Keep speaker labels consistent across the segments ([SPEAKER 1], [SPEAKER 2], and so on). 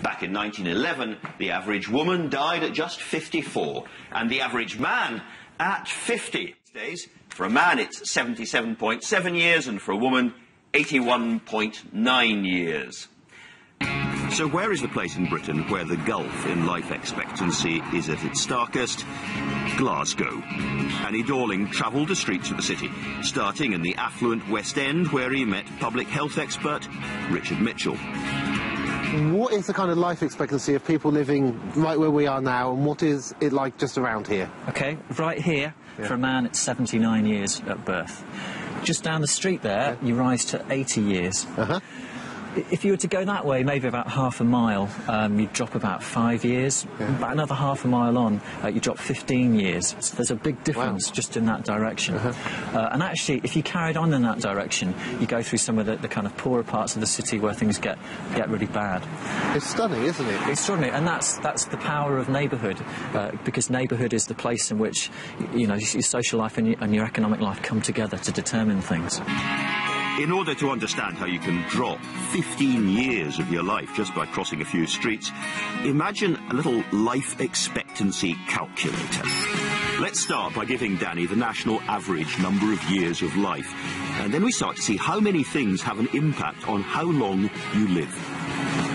[SPEAKER 1] Back in 1911, the average woman died at just 54, and the average man at 50. These days, for a man it's 77.7 years, and for a woman 81.9 years. So where is the place in Britain where the gulf in life expectancy is at its starkest? Glasgow. Annie Dorling travelled the streets of the city, starting in the affluent West End, where he met public health expert Richard Mitchell.
[SPEAKER 2] What is the kind of life expectancy of people living right where we are now, and what is it like just around here?
[SPEAKER 3] OK, right here, for a man, it's 79 years at birth. Just down the street there, you rise to 80 years. If you were to go that way, maybe about half a mile, you'd drop about 5 years. About another half a mile on, you drop 15 years. So there's a big difference just in that direction. And actually, if you carried on in that direction, you go through some of the kind of poorer parts of the city where things get really bad.
[SPEAKER 2] It's stunning, isn't it?
[SPEAKER 3] It's extraordinary, and that's the power of neighbourhood, because neighbourhood is the place in which, you know, your social life and your economic life come together to determine things.
[SPEAKER 1] In order to understand how you can drop 15 years of your life just by crossing a few streets, imagine a little life expectancy calculator. Let's start by giving Danny the national average number of years of life, and then we start to see how many things have an impact on how long you live.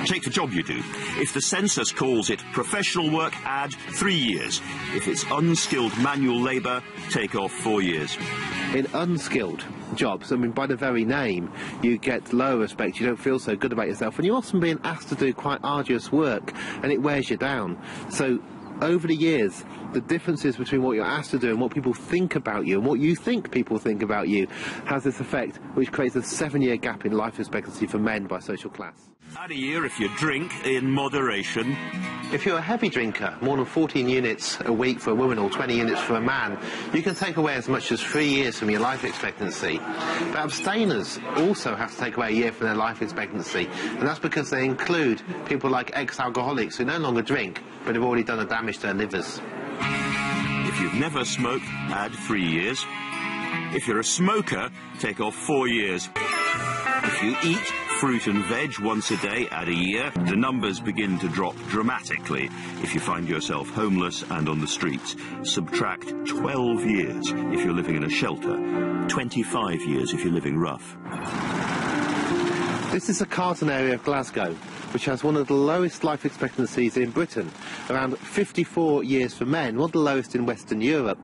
[SPEAKER 1] Take the job you do. If the census calls it professional work, add 3 years. If it's unskilled manual labour, take off 4 years.
[SPEAKER 2] In unskilled jobs, I mean, by the very name, you get low respect, you don't feel so good about yourself, and you're often being asked to do quite arduous work, and it wears you down. So, over the years, the differences between what you're asked to do and what people think about you and what you think people think about you has this effect, which creates a 7-year gap in life expectancy for men by social class.
[SPEAKER 1] Add a year if you drink in moderation.
[SPEAKER 2] If you're a heavy drinker, more than 14 units a week for a woman or 20 units for a man, you can take away as much as 3 years from your life expectancy. But abstainers also have to take away a year from their life expectancy, and that's because they include people like ex-alcoholics who no longer drink, but have already done the damage to their livers.
[SPEAKER 1] If you've never smoked, add 3 years. If you're a smoker, take off 4 years. If you eat fruit and veg once a day, add a year. The numbers begin to drop dramatically if you find yourself homeless and on the streets. Subtract 12 years if you're living in a shelter, 25 years if you're living rough.
[SPEAKER 2] This is the Carlton area of Glasgow, which has one of the lowest life expectancies in Britain, around 54 years for men, one of the lowest in Western Europe.